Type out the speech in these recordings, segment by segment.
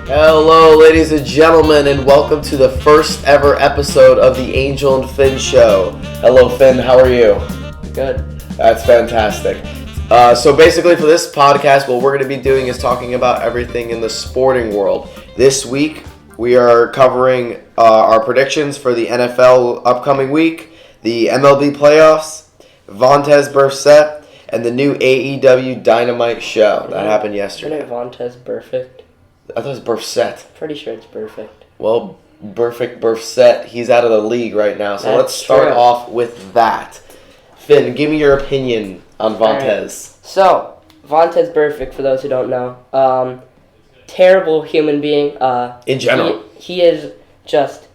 Hello, ladies and gentlemen, and welcome to the first ever episode of the Angel and Finn Show. Hello, Finn. How are you? Good. That's fantastic. So basically for this podcast, what we're going to be doing is talking about everything in the sporting world. This week, we are covering our predictions for the NFL upcoming week, the MLB playoffs, Vontaze Burfict, and the new AEW Dynamite show that happened yesterday. Isn't it Vontaze Burfict? I thought it was Burfict. Pretty sure it's Perfect. Well, Burfict, he's out of the league right now, so That's let's start true. off with that. Finn, give me your opinion on Vontaze. Right. So, Vontaze Burfict, for those who don't know, terrible human being. In general. He is just...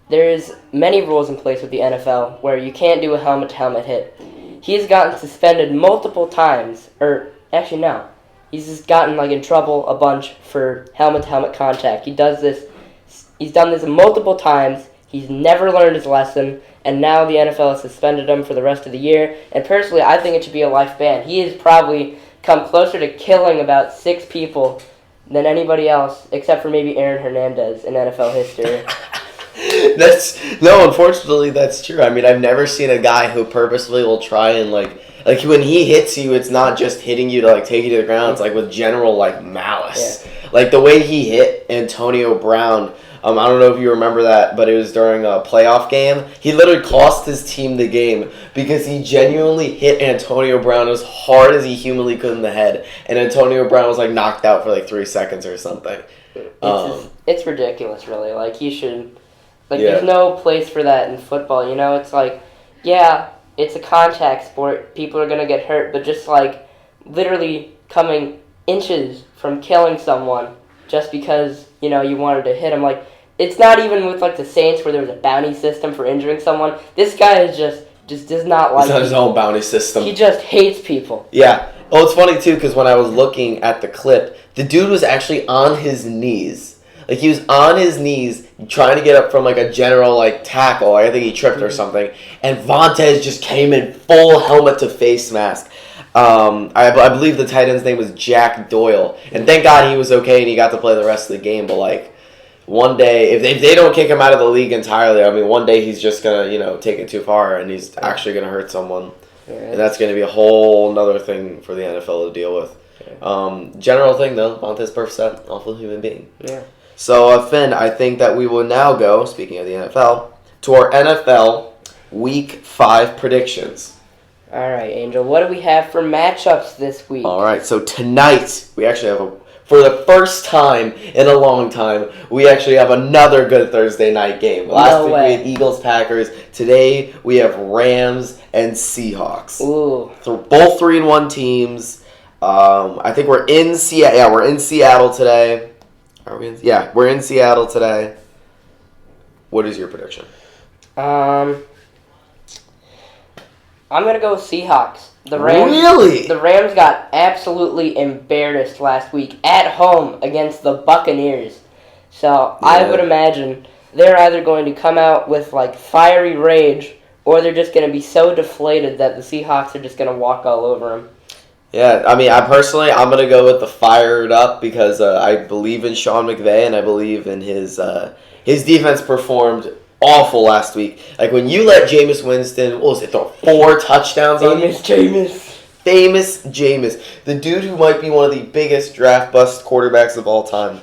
There's many rules in place with the NFL where you can't do a helmet-to-helmet hit. He's gotten suspended multiple times, actually no. He's just gotten in trouble a bunch for helmet-to-helmet contact. He's done this multiple times. He's never learned his lesson, and now the NFL has suspended him for the rest of the year. And personally, I think it should be a life ban. He has probably come closer to killing about 6 people than anybody else, except for maybe Aaron Hernandez in NFL history. Unfortunately, that's true. I mean, I've never seen a guy who purposely will try and when he hits you, it's not just hitting you to take you to the ground. It's with general malice. Yeah. The way he hit Antonio Brown. I don't know if you remember that, but it was during a playoff game. He literally cost his team the game because he genuinely hit Antonio Brown as hard as he humanly could in the head, and Antonio Brown was knocked out for 3 seconds or something. It's ridiculous, really. He should. There's no place for that in football, It's it's a contact sport. People are going to get hurt, but just, literally coming inches from killing someone just because, you wanted to hit him. It's not even with, the Saints where there was a bounty system for injuring someone. This guy is just does not like He's on his own bounty system. He just hates people. Yeah. Oh, it's funny, too, because when I was looking at the clip, the dude was actually on his knees. He was on his knees trying to get up from, a general, tackle. I think he tripped or something. And Vontaze just came in full helmet-to-face mask. I believe the tight end's name was Jack Doyle. And thank God he was okay and he got to play the rest of the game. But, one day, if they don't kick him out of the league entirely, one day he's just going to, take it too far and he's actually going to hurt someone. Yeah. And that's going to be a whole nother thing for the NFL to deal with. Yeah. General thing, though, Vontaze Burfict, awful human being. Yeah. So, Finn, I think that we will now go, speaking of the NFL, to our NFL Week 5 predictions. All right, Angel. What do we have for matchups this week? All right, so tonight, we actually have, for the first time in a long time, we actually have another good Thursday night game. Last week we had Eagles-Packers. Today, we have Rams and Seahawks. Ooh. So both 3-1 teams. I think we're in Seattle. Yeah, we're in Seattle today. We're in Seattle today. What is your prediction? I'm going to go with Seahawks. The Rams, really? The Rams got absolutely embarrassed last week at home against the Buccaneers. So I would imagine they're either going to come out with fiery rage or they're just going to be so deflated that the Seahawks are just going to walk all over them. Yeah, I'm going to go with the fired up because I believe in Sean McVay and I believe in his defense performed awful last week. When you let Jameis Winston, throw 4 touchdowns on you? Famous Jameis. The dude who might be one of the biggest draft bust quarterbacks of all time.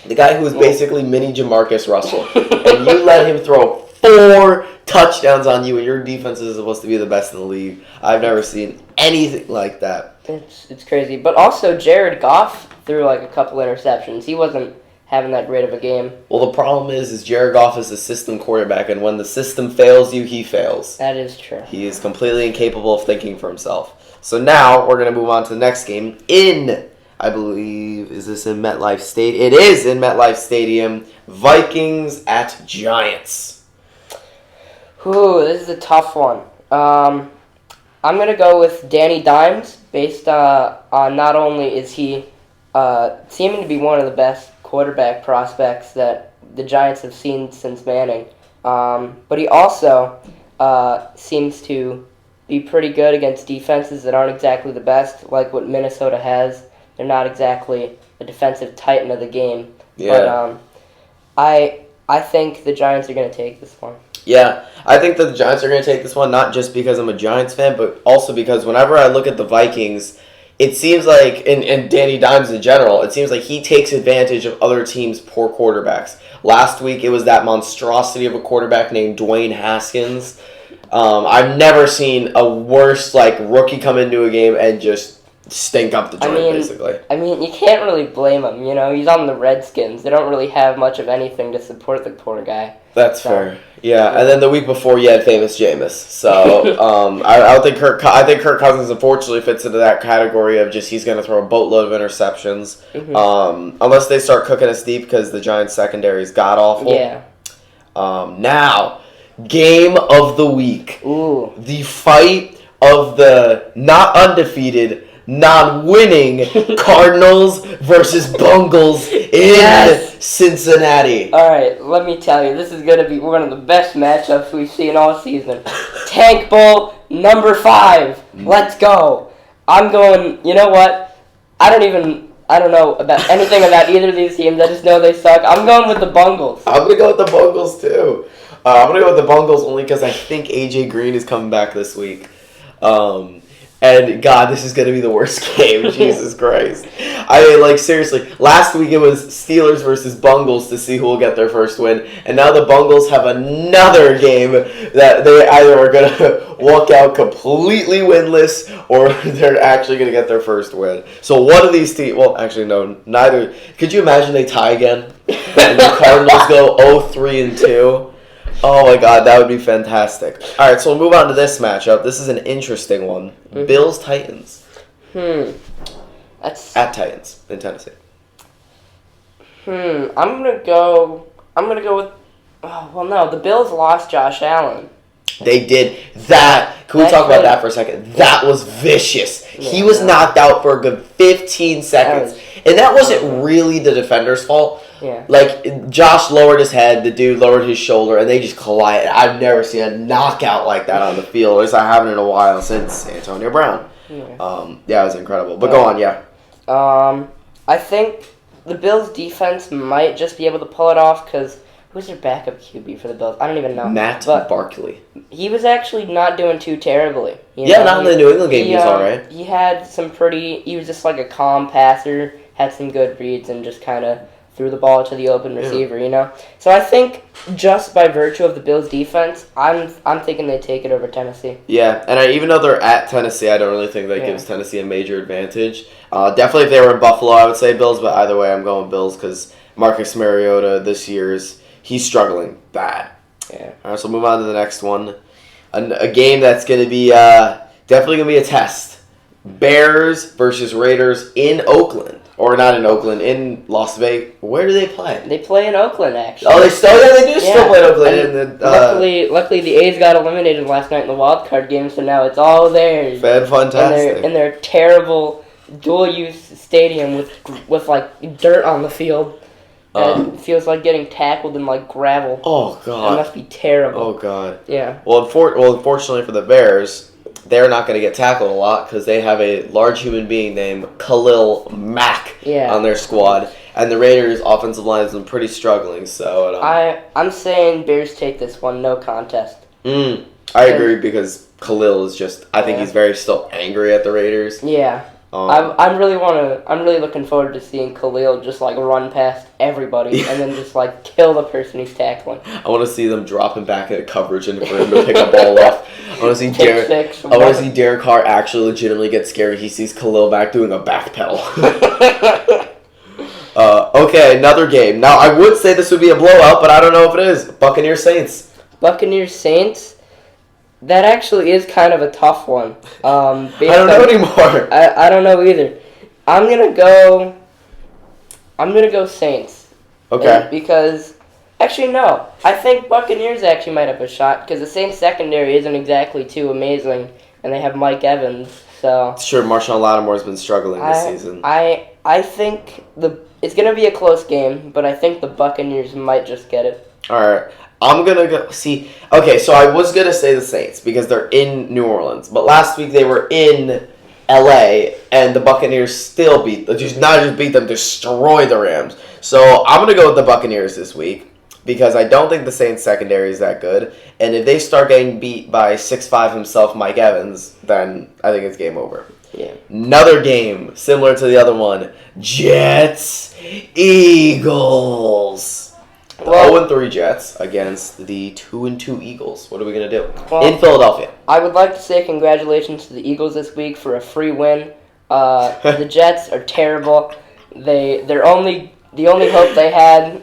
The guy who was basically mini Jamarcus Russell. And you let him throw 4 touchdowns on you and your defense is supposed to be the best in the league. I've never seen anything like that. It's crazy. But also Jared Goff threw a couple interceptions. He wasn't having that great of a game. Well, the problem is Jared Goff is a system quarterback, and when the system fails you, he fails. That is true. He is completely incapable of thinking for himself. So now we're going to move on to the next game I believe, is this in MetLife Stadium? It is in MetLife Stadium. Vikings at Giants. Ooh, this is a tough one. I'm going to go with Danny Dimes, based on not only is he seeming to be one of the best quarterback prospects that the Giants have seen since Manning, but he also seems to be pretty good against defenses that aren't exactly the best, like what Minnesota has They're not exactly a defensive titan of the game. Yeah. But I think the Giants are going to take this one. Yeah, I think that the Giants are going to take this one, not just because I'm a Giants fan, but also because whenever I look at the Vikings, it seems like, and Danny Dimes in general, it seems like he takes advantage of other teams' poor quarterbacks. Last week, it was that monstrosity of a quarterback named Dwayne Haskins. I've never seen a worse rookie come into a game and just stink up the joint, basically. I mean, you can't really blame him. He's on the Redskins. They don't really have much of anything to support the poor guy. That's fair. Yeah, and then the week before you had famous Jameis. So I think Kirk Cousins unfortunately fits into that category of just he's going to throw a boatload of interceptions, unless they start cooking us deep because the Giants secondary is god awful. Yeah. Now, game of the week. Ooh. The fight of the not undefeated, non-winning Cardinals versus Bengals in Cincinnati. All right, let me tell you, this is going to be one of the best matchups we've seen all season. Tank Bowl number 5. Let's go. I'm going, you know what? I don't know about anything about either of these teams. I just know they suck. I'm going with the Bengals. I'm going to go with the Bengals, too. I'm going to go with the Bengals only because I think A.J. Green is coming back this week. And, God, this is going to be the worst game. Jesus Christ. I mean, seriously, last week it was Steelers versus Bengals to see who will get their first win. And now the Bengals have another game that they either are going to walk out completely winless or they're actually going to get their first win. So one of these teams, well, actually, no, neither. Could you imagine they tie again? And the Cardinals go 0-3-2? Oh my God, that would be fantastic. All right, so we'll move on to this matchup. This is an interesting one. Bills-Titans. That's at Titans in Tennessee. I'm gonna go with. Oh well, no, the Bills lost Josh Allen. They did that. Can we talk about that for a second? That was vicious. Yeah, he was knocked out for a good 15 seconds. And that wasn't really the defender's fault. Yeah. Josh lowered his head, the dude lowered his shoulder, and they just collided. I've never seen a knockout like that on the field. At least I haven't in a while since Antonio Brown. Yeah, it was incredible. But go on, yeah. I think the Bills' defense might just be able to pull it off because who's their backup QB for the Bills? I don't even know. Matt Barkley. He was actually not doing too terribly. Not in the New England game. He was all right. He had some he was just like a calm passer, had some good reads, and just kind of threw the ball to the open receiver, So I think just by virtue of the Bills' defense, I'm thinking they take it over Tennessee. Yeah, and even though they're at Tennessee, I don't really think that gives Tennessee a major advantage. Definitely if they were in Buffalo, I would say Bills, but either way, I'm going Bills because Marcus Mariota this year's he's struggling bad. Yeah. All right, so move on to the next one. A game that's going to be definitely going to be a test. Bears versus Raiders in Oakland. Or not in Oakland, in Las Vegas. Where do they play? They play in Oakland, actually. Oh, they do still play in Oakland. Luckily, the A's got eliminated last night in the wild card game, so now it's all theirs. Fantastic. In their terrible dual-use stadium with dirt on the field. It feels like getting tackled in gravel. Oh God! It must be terrible. Oh God! Yeah. Well, unfortunately for the Bears, they're not going to get tackled a lot because they have a large human being named Khalil Mack on their squad, and the Raiders' offensive line has been pretty struggling. So I'm saying Bears take this one, no contest. I agree because Khalil is just. I think he's very still angry at the Raiders. Yeah. I'm really looking forward to seeing Khalil just run past everybody and then just kill the person he's tackling. I want to see them dropping back into coverage and for him to pick a ball off. I want to see Derek Carr actually legitimately get scared. He sees Khalil Mack doing a back pedal. Okay, another game. Now I would say this would be a blowout, but I don't know if it is. Buccaneers Saints. Buccaneers Saints. That actually is kind of a tough one. I don't know anymore. I don't know either. I'm gonna go Saints. Okay. Because actually no, I think Buccaneers actually might have a shot because the Saints secondary isn't exactly too amazing, and they have Mike Evans. So sure, Marshawn Lattimore's been struggling this season. I think it's gonna be a close game, but I think the Buccaneers might just get it. All right. I'm going to go see. Okay, so I was going to say the Saints because they're in New Orleans. But last week they were in LA, and the Buccaneers still beat them, destroy the Rams. So I'm going to go with the Buccaneers this week because I don't think the Saints secondary is that good. And if they start getting beat by 6'5" himself, Mike Evans, then I think it's game over. Yeah. Another game similar to the other one, Jets, Eagles. The 0-3 Jets against the 2-2 Eagles. What are we going to do? Well, in Philadelphia. I would like to say congratulations to the Eagles this week for a free win. The Jets are terrible. The only hope they had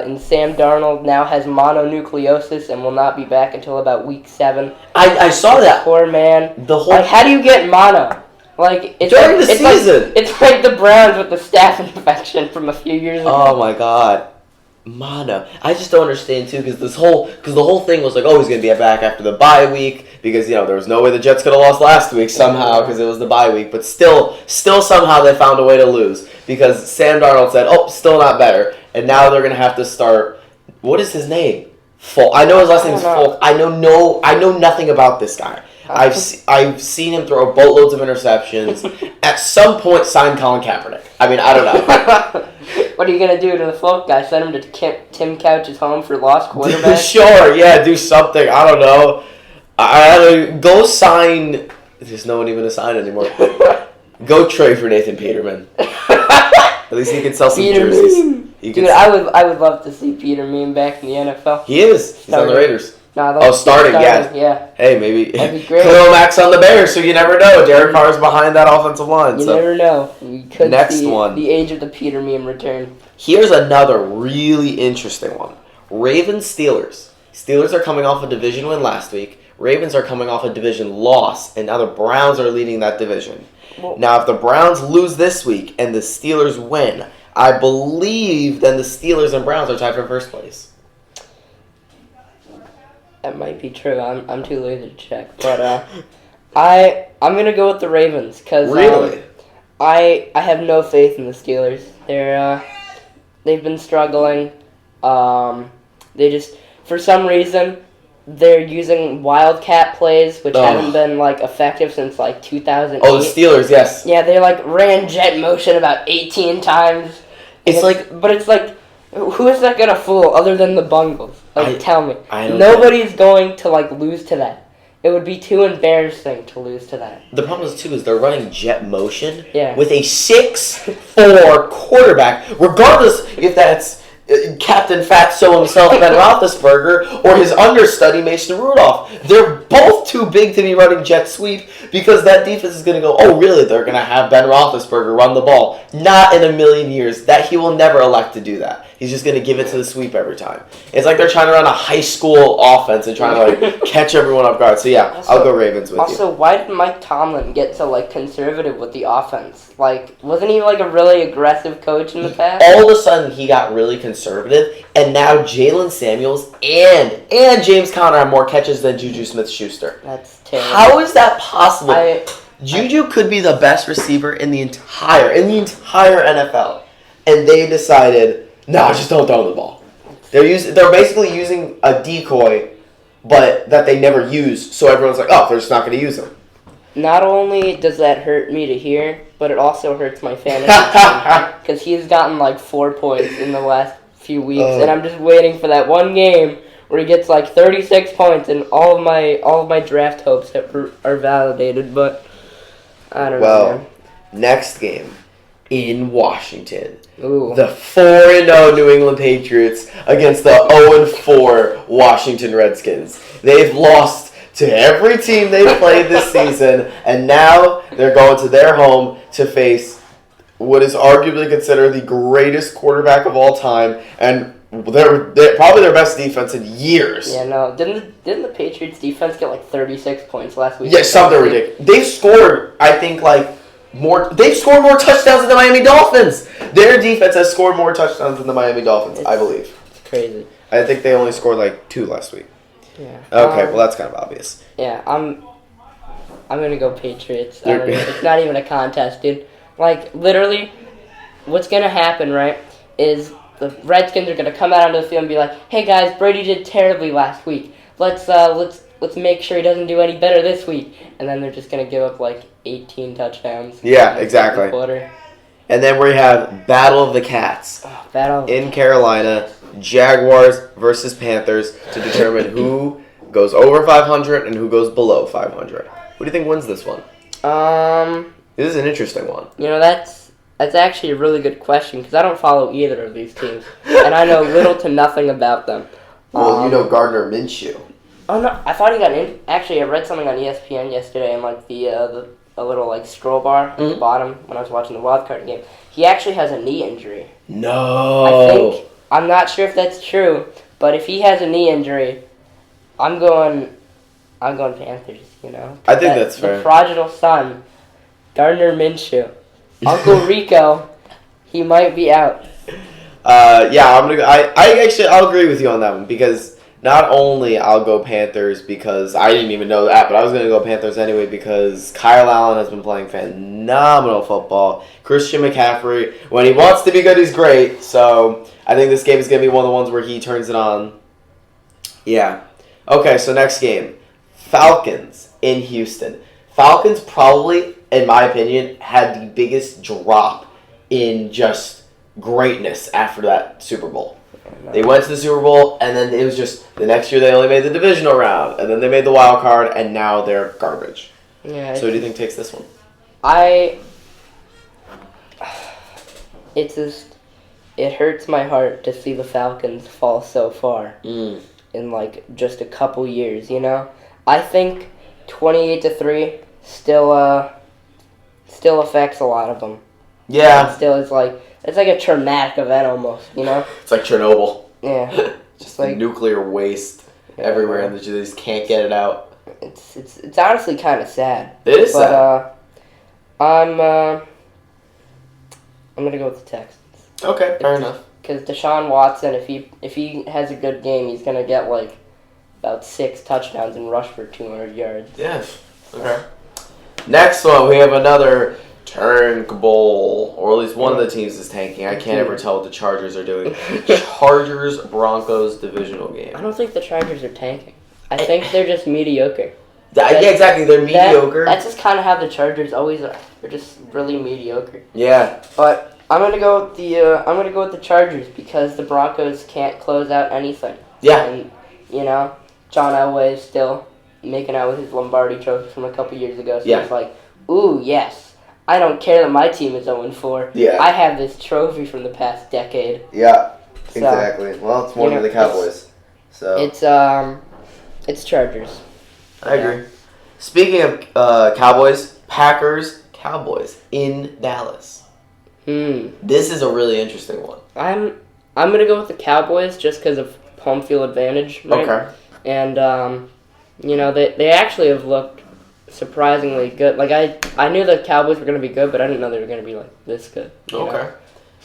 in Sam Darnold now has mononucleosis and will not be back until about week 7. I saw that. Poor man. How do you get mono? During the season. It's like the Browns with the staph infection from a few years ago. Oh my God. Mono. I just don't understand too because the whole thing was like, oh, he's gonna be back after the bye week because there was no way the Jets could have lost last week somehow because it was the bye week, but still somehow they found a way to lose because Sam Darnold said, oh, still not better, and now they're gonna have to start. What is his name? Folk. I know his last name is Folk. I know nothing about this guy. I've seen him throw boatloads of interceptions. At some point, sign Colin Kaepernick. I mean, I don't know. What are you going to do to the Folk guy? Send him to Tim Couch's home for lost quarterback? Sure, yeah, do something. I don't know. Go sign... There's no one even to sign anymore. Go trade for Nathan Peterman. At least he can sell some jerseys. Dude, I would love to see Peter Mean back in the NFL. He is. He's on the Raiders. No, starting, yeah. Hey, maybe that'd be great. Khalil Mack's on the Bears, so you never know. Derek Carr's behind that offensive line. You never know. We could next see one. The age of the Peter Meme return. Here's another really interesting one. Ravens Steelers. Steelers are coming off a division win last week. Ravens are coming off a division loss, and now the Browns are leading that division. Well, now, if the Browns lose this week and the Steelers win, I believe then the Steelers and Browns are tied for first place. That might be true. I'm too lazy to check, but I'm gonna go with the Ravens because really, I have no faith in the Steelers. They've been struggling. They just for some reason they're using wildcat plays which haven't been effective since 2008. Oh, the Steelers, yes. Yeah, they ran jet motion about 18 times. It's who is that gonna fool other than the Bengals? Tell me. Nobody's going to lose to that. It would be too embarrassing to lose to that. The problem is they're running jet motion with a 6'4" quarterback, regardless if that's Captain Fatso himself, Ben Roethlisberger, or his understudy, Mason Rudolph. They're both too big to be running jet sweep because that defense is going to go, oh, really? They're going to have Ben Roethlisberger run the ball. Not in a million years. That he will never elect to do that. He's just going to give it to the sweep every time. It's like they're trying to run a high school offense and trying to catch everyone off guard. So, yeah, I'll go Ravens with you. Also, why did Mike Tomlin get so conservative with the offense? Wasn't he a really aggressive coach in the past? All of a sudden, he got really conservative, and now Jalen Samuels and James Conner have more catches than Juju Smith-Schuster. That's terrible. How is that possible? Juju could be the best receiver in the entire NFL, and they decided, no, just don't throw the ball. They're basically using a decoy, but that they never use, so everyone's like, oh, they're just not going to use them. Not only does that hurt me to hear, but it also hurts my fantasy team because he's gotten 4 points in the last few weeks, and I'm just waiting for that one game where he gets 36 points, and all of my draft hopes are validated. But I don't know. Well, next game in Washington. Ooh. The 4-0 New England Patriots against the 0-4 Washington Redskins. They've lost to every team they've played this season, and now they're going to their home to face what is arguably considered the greatest quarterback of all time, and they're probably their best defense in years. Yeah, no. Didn't the Patriots defense get 36 points last week? Yeah, something ridiculous. They've scored, I think, they've scored more touchdowns than the Miami Dolphins. Their defense has scored more touchdowns than the Miami Dolphins, I believe. It's crazy. I think they only scored 2 last week. Yeah. Okay, well that's kind of obvious. Yeah, I'm gonna go Patriots. It's not even a contest, dude. Literally, what's gonna happen, right, is the Redskins are gonna come out onto the field and be like, "Hey guys, Brady did terribly last week. Let's make sure he doesn't do any better this week." And then they're just gonna give up 18 touchdowns. Yeah, exactly. Quarter. And then we have Battle of the Cats. Oh, battle in Carolina, Jaguars versus Panthers to determine who goes over 500 and who goes below 500. Who do you think wins this one? This is an interesting one. You know, that's actually a really good question because I don't follow either of these teams, and I know little to nothing about them. Well, you know Gardner Minshew. Oh no, I thought he got in. Actually, I read something on ESPN yesterday, and like a little like scroll bar at the bottom when I was watching the wild card game. He actually has a knee injury. No. I'm not sure if that's true, but if he has a knee injury, I'm going Panthers. You know. I think that's fair. The prodigal son, Gardner Minshew, Uncle Rico, he might be out. Yeah, I'm gonna go. I'll agree with you on that one because not only I'll go Panthers because I didn't even know that, but I was gonna go Panthers anyway because Kyle Allen has been playing phenomenal football. Christian McCaffrey, when he wants to be good, he's great. So I think this game is gonna be one of the ones where he turns it on. Yeah. Okay, so next game, Falcons in Houston. Falcons probably, in my opinion, had the biggest drop in just greatness after that Super Bowl. They went to the Super Bowl, and then it was just the next year they only made the divisional round, and then they made the wild card, and now they're garbage. Yeah. So who do you think takes this one? It hurts my heart to see the Falcons fall so far in like just a couple years. You know, I think 28-3 still affects a lot of them. Yeah. It's like a traumatic event almost, you know? It's like Chernobyl. Yeah. Just like nuclear waste everywhere, and they just can't get it out. It's honestly kind of sad. It is sad. I'm gonna go with the Texans. Okay, fair enough. Because Deshaun Watson, if he has a good game, he's gonna get like about 6 touchdowns and rush for 200 yards. Yes. Okay. Next one, we have another Tank Bowl, or at least one of the teams is tanking. I can't ever tell what the Chargers are doing. Chargers-Broncos divisional game. I don't think the Chargers are tanking. I think they're just mediocre. Yeah, exactly. They're mediocre. That's just kind of how the Chargers always are. They're just really mediocre. Yeah. But I'm gonna go with the Chargers because the Broncos can't close out anything. Yeah. And you know, John Elway is still making out with his Lombardi trophy from a couple years ago. So it's like, ooh, yes. I don't care that my team is 0-4. Yeah. I have this trophy from the past decade. Yeah, exactly. Well, it's more than the Cowboys. It's Chargers. I agree. Speaking of Cowboys, Cowboys in Dallas. This is a really interesting one. I'm gonna go with the Cowboys just because of home field advantage. Right? Okay. And you know they actually have looked surprisingly good. Like I knew the Cowboys were gonna be good, but I didn't know they were gonna be like this good. Okay. Know?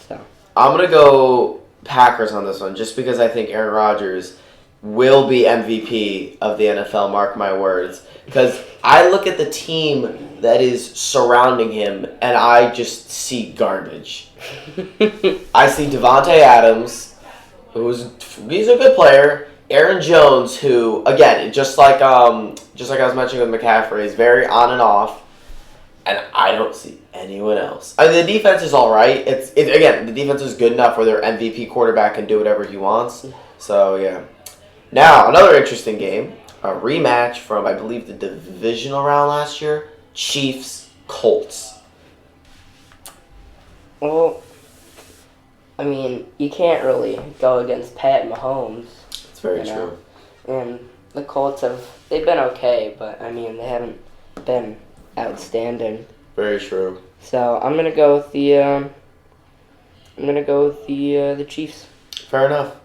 So I'm gonna go Packers on this one, just because I think Aaron Rodgers will be MVP of the NFL. Mark my words, because I look at the team that is surrounding him, and I just see garbage. I see Devontae Adams, he's a good player. Aaron Jones, who again, just like I was mentioning with McCaffrey, is very on and off, and I don't see anyone else. I mean, the defense is all right. Again, the defense is good enough where their MVP quarterback can do whatever he wants. So yeah. Now another interesting game, a rematch from I believe the divisional round last year, Chiefs Colts. Well, I mean, you can't really go against Pat Mahomes. It's very true. And the Colts they've been okay, but I mean they haven't been outstanding. Very true. So I'm gonna go with the Chiefs. Fair enough.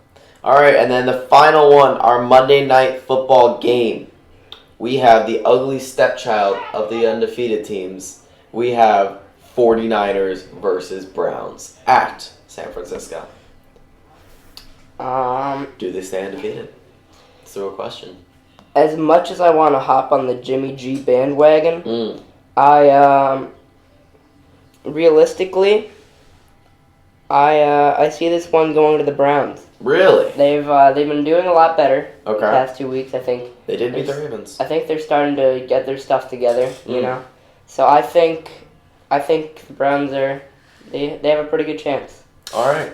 All right, and then the final one, our Monday Night Football game. We have the ugly stepchild of the undefeated teams. We have 49ers versus Browns at San Francisco. Do they stay undefeated? That's the real question. As much as I want to hop on the Jimmy G bandwagon, realistically, I see this one going to the Browns. Really? They've been doing a lot better the past 2 weeks. I think they did beat the Ravens. I think they're starting to get their stuff together. You know, So I think the Browns they have a pretty good chance. All right.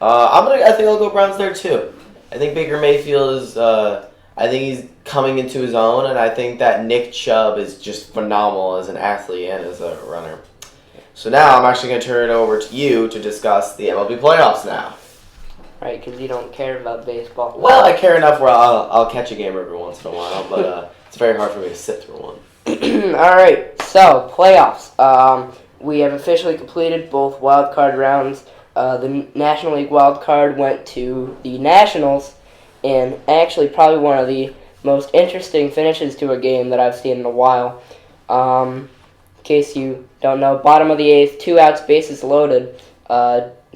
I think I'll go Browns there too. I think Baker Mayfield is. I think he's coming into his own, and I think that Nick Chubb is just phenomenal as an athlete and as a runner. So now I'm actually going to turn it over to you to discuss the MLB playoffs now. Right, because you don't care about baseball. Well, I care enough where I'll catch a game every once in a while, but it's very hard for me to sit through one. All right, so playoffs. We have officially completed both wild card rounds. The National League wild card went to the Nationals, and actually probably one of the most interesting finishes to a game that I've seen in a while. In case you don't know, bottom of the eighth, 2 outs, bases loaded.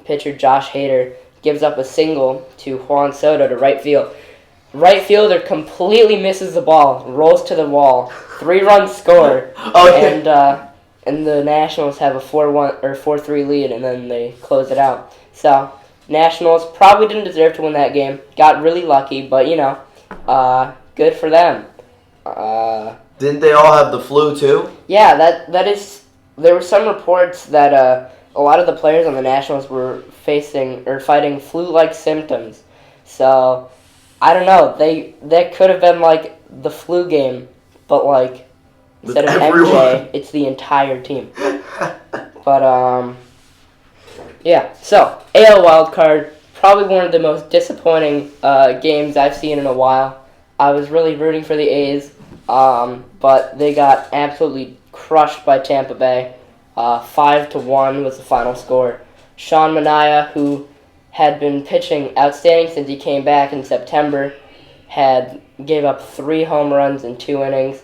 Pitcher Josh Hader gives up a single to Juan Soto to right field. Right fielder completely misses the ball, rolls to the wall, 3-run score, and the Nationals have a 4-1 or 4-3 lead, and then they close it out. So Nationals probably didn't deserve to win that game. Got really lucky, but good for them. Didn't they all have the flu too? Yeah, that is. There were some reports that a lot of the players on the Nationals were fighting flu-like symptoms. So I don't know. That could have been like the flu game, but like instead of MJ, it's the entire team. But yeah. So AL wildcard, probably one of the most disappointing games I've seen in a while. I was really rooting for the A's, but they got absolutely crushed by Tampa Bay. 5-1 was the final score. Sean Manaea, who had been pitching outstanding since he came back in September, gave up 3 home runs in 2 innings.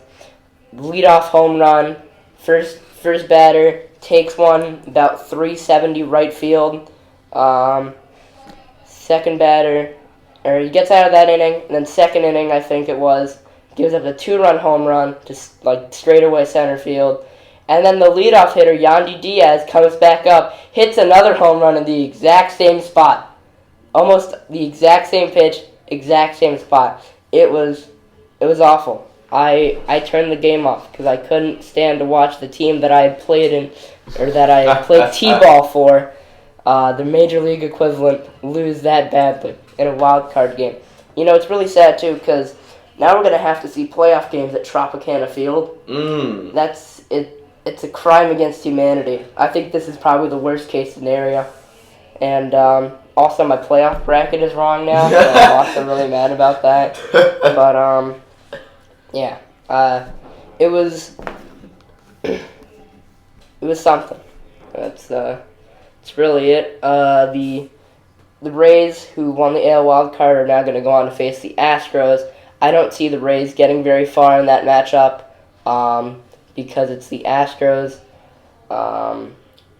Leadoff home run, first batter takes one about 370 right field. Second batter, or he gets out of that inning, and then second inning I think it was, gives up a 2-run home run to straightaway center field. And then the leadoff hitter, Yandy Diaz, comes back up, hits another home run in the exact same spot. Almost the exact same pitch, exact same spot. It was awful. I turned the game off because I couldn't stand to watch the team that I had played in, or that I had played T-ball for, the major league equivalent, lose that badly in a wild card game. It's really sad too because now we're going to have to see playoff games at Tropicana Field. That's it. It's a crime against humanity. I think this is probably the worst case scenario. And also my playoff bracket is wrong now, so I'm also really mad about that. But yeah, it was something. That's really it. The Rays, who won the AL wild card, are now going to go on to face the Astros. I don't see the Rays getting very far in that matchup. Because it's the Astros.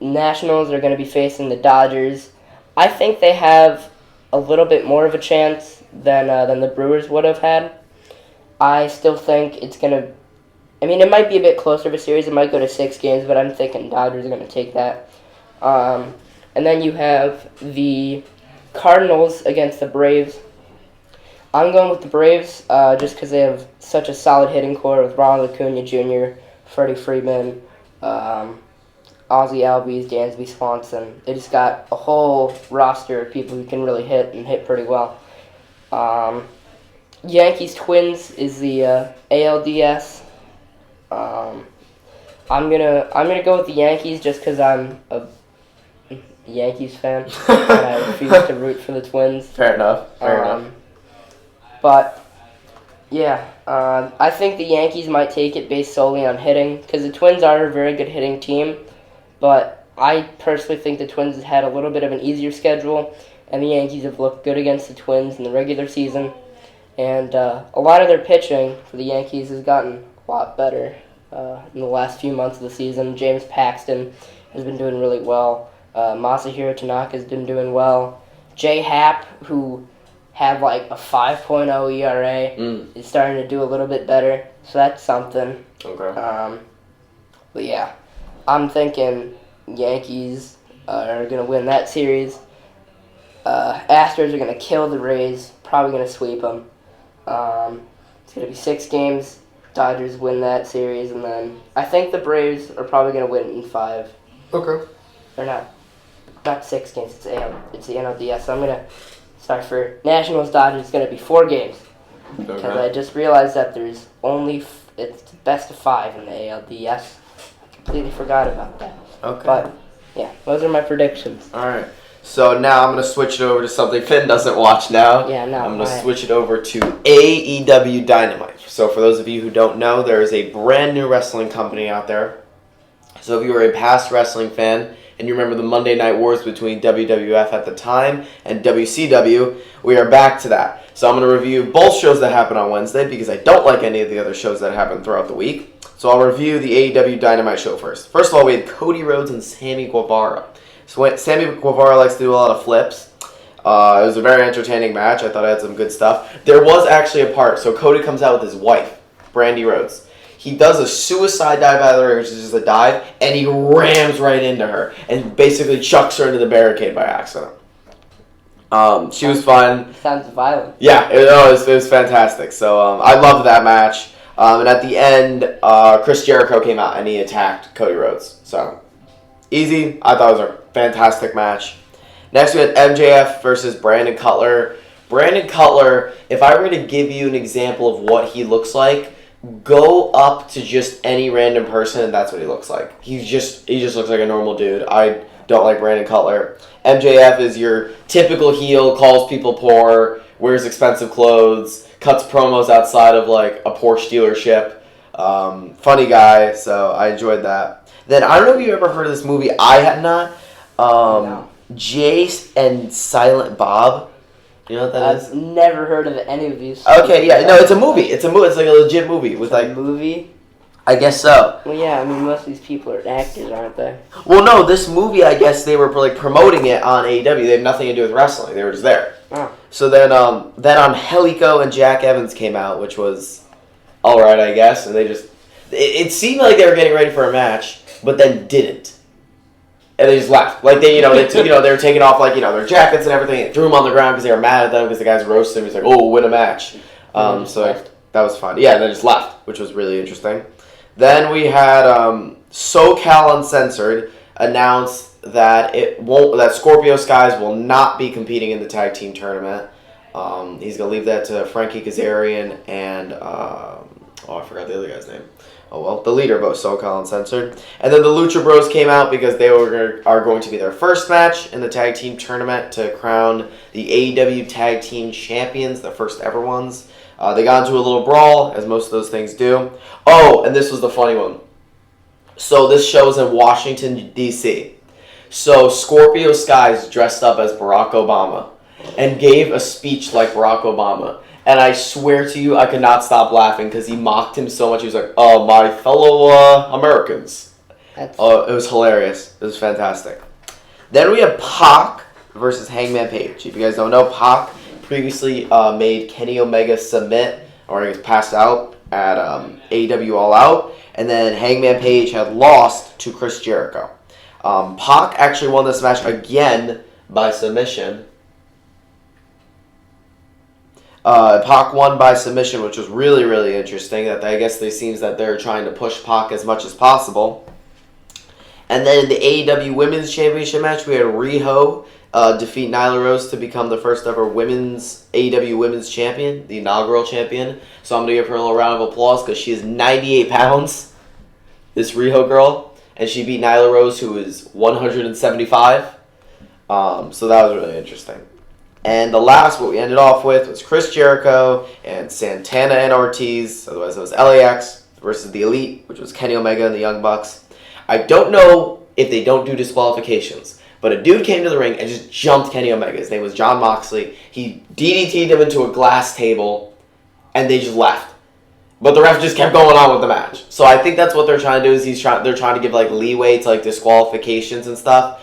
Nationals are going to be facing the Dodgers. I think they have a little bit more of a chance than the Brewers would have had. I still think it's going to... I mean, it might be a bit closer of a series. It might go to 6 games, but I'm thinking Dodgers are going to take that. And then you have the Cardinals against the Braves. I'm going with the Braves just because they have such a solid hitting core with Ronald Acuna Jr., Freddie Freeman, Ozzie Albies, Dansby Swanson. They just got a whole roster of people who can really hit and hit pretty well. Yankees Twins is the ALDS. I'm gonna go with the Yankees just because I'm a Yankees fan and I refuse to root for the Twins. Fair enough. But yeah, I think the Yankees might take it based solely on hitting, because the Twins are a very good hitting team, but I personally think the Twins have had a little bit of an easier schedule, and the Yankees have looked good against the Twins in the regular season, and a lot of their pitching for the Yankees has gotten a lot better in the last few months of the season. James Paxton has been doing really well. Masahiro Tanaka has been doing well. Jay Happ, who had like a 5.0 ERA, is starting to do a little bit better, so that's something. Okay. But yeah, I'm thinking Yankees are going to win that series. Astros are going to kill the Rays, probably going to sweep them. It's going to be 6 games. Dodgers win that series, and then I think the Braves are probably going to win in 5. Okay. Or not 6 games. It's the NLDS. So I'm going to start for Nationals Dodgers. It's going to be 4 games. Because I just realized that there's only it's the best of 5 in the ALDS. I completely forgot about that. Okay. But yeah, those are my predictions. All right. So now I'm going to switch it over to something Finn doesn't watch now. Yeah, no. I'm going to switch it over to AEW Dynamite. So for those of you who don't know, there is a brand new wrestling company out there. So if you were a past wrestling fan and you remember the Monday Night Wars between WWF at the time and WCW, we are back to that. So I'm going to review both shows that happen on Wednesday because I don't like any of the other shows that happen throughout the week. So I'll review the AEW Dynamite show first. First of all, we had Cody Rhodes and Sammy Guevara. So Sammy Guevara likes to do a lot of flips. It was a very entertaining match. I thought it had some good stuff. There was actually a part. So Cody comes out with his wife, Brandy Rhodes. He does a suicide dive out of the ring, which is just a dive, and he rams right into her and basically chucks her into the barricade by accident. She was fun. Sounds violent. Yeah, it was fantastic. So I loved that match. And at the end, Chris Jericho came out and he attacked Cody Rhodes. So easy. I thought it was a fantastic match. Next, we had MJF versus Brandon Cutler. Brandon Cutler, if I were to give you an example of what he looks like, go up to just any random person and that's what he looks like. He just looks like a normal dude. I don't like Brandon Cutler. MJF is your typical heel, calls people poor, wears expensive clothes, cuts promos outside of like a Porsche dealership. Funny guy, so I enjoyed that. Then I don't know if you ever heard of this movie. I had not. No. Jace and Silent Bob. You know what that is? I've never heard of any of these. Okay, yeah, no, it's a movie. It's like a legit movie with like a movie. I guess so. Well, yeah, I mean most of these people are actors, aren't they? Well, no, this movie I guess they were like promoting it on AEW. They have nothing to do with wrestling. They were just there. Oh. So then Helico and Jack Evans came out, which was all right, I guess, and they just it seemed like they were getting ready for a match, but then didn't. And they just left. Like they were taking off like their jackets and everything, and threw them on the ground because they were mad at them because the guys roasted them. He's like, "Oh, win a match." That was fun. Yeah, and they just left, which was really interesting. Then we had SoCal Uncensored announce that Scorpio Skies will not be competing in the tag team tournament. He's gonna leave that to Frankie Kazarian and I forgot the other guy's name. Oh well, the leader of SoCal Uncensored. And then the Lucha Bros came out because they are going to be their first match in the tag team tournament to crown the AEW Tag Team Champions, the first ever ones. They got into a little brawl, as most of those things do. Oh, and this was the funny one. So this show is in Washington, D.C. So Scorpio Skies dressed up as Barack Obama and gave a speech like Barack Obama. And I swear to you, I could not stop laughing because he mocked him so much. He was like, "Oh, my fellow Americans." It was hilarious. It was fantastic. Then we have Pac versus Hangman Page. If you guys don't know, Pac previously made Kenny Omega submit, or I guess passed out at AEW All Out. And then Hangman Page had lost to Chris Jericho. Pac actually won this match again by submission. Pac won by submission, which was really, really interesting. That I guess it seems that they're trying to push Pac as much as possible. And then in the AEW Women's Championship match, we had Riho defeat Nyla Rose to become the first ever AEW Women's Champion, the inaugural champion. So I'm going to give her a little round of applause because she is 98 pounds, this Riho girl. And she beat Nyla Rose, who is 175. So that was really interesting. And the last, what we ended off with, was Chris Jericho and Santana and Ortiz, otherwise it was LAX, versus The Elite, which was Kenny Omega and the Young Bucks. I don't know if they don't do disqualifications, but a dude came to the ring and just jumped Kenny Omega. His name was John Moxley. He DDT'd him into a glass table, and they just left. But the ref just kept going on with the match. So I think that's what they're trying to do, is they're trying to give like leeway to like disqualifications and stuff.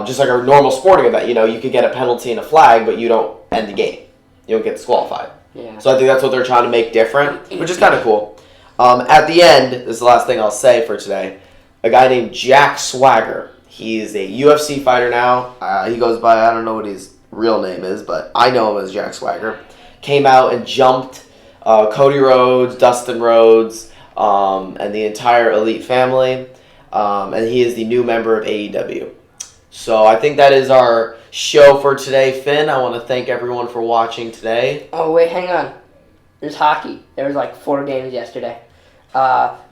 Just like a normal sporting event, you could get a penalty and a flag, but you don't end the game. You don't get disqualified. Yeah. So I think that's what they're trying to make different, which is kind of cool. At the end, this is the last thing I'll say for today, a guy named Jack Swagger. He's a UFC fighter now. He goes by, I don't know what his real name is, but I know him as Jack Swagger. Came out and jumped Cody Rhodes, Dustin Rhodes, and the entire Elite family. And he is the new member of AEW. So I think that is our show for today, Finn. I want to thank everyone for watching today. Oh, wait, hang on. There's hockey. There was like 4 games yesterday.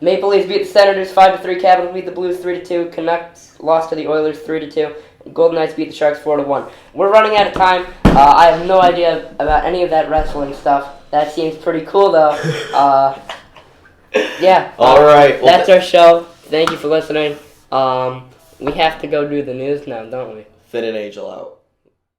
Maple Leafs beat the Senators 5-3. Capitals beat the Blues 3-2. Canucks lost to the Oilers 3-2. Golden Knights beat the Sharks 4-1. We're running out of time. I have no idea about any of that wrestling stuff. That seems pretty cool, though. Yeah. All right. Well, that's our show. Thank you for listening. We have to go do the news now, don't we? Finn and Angel out.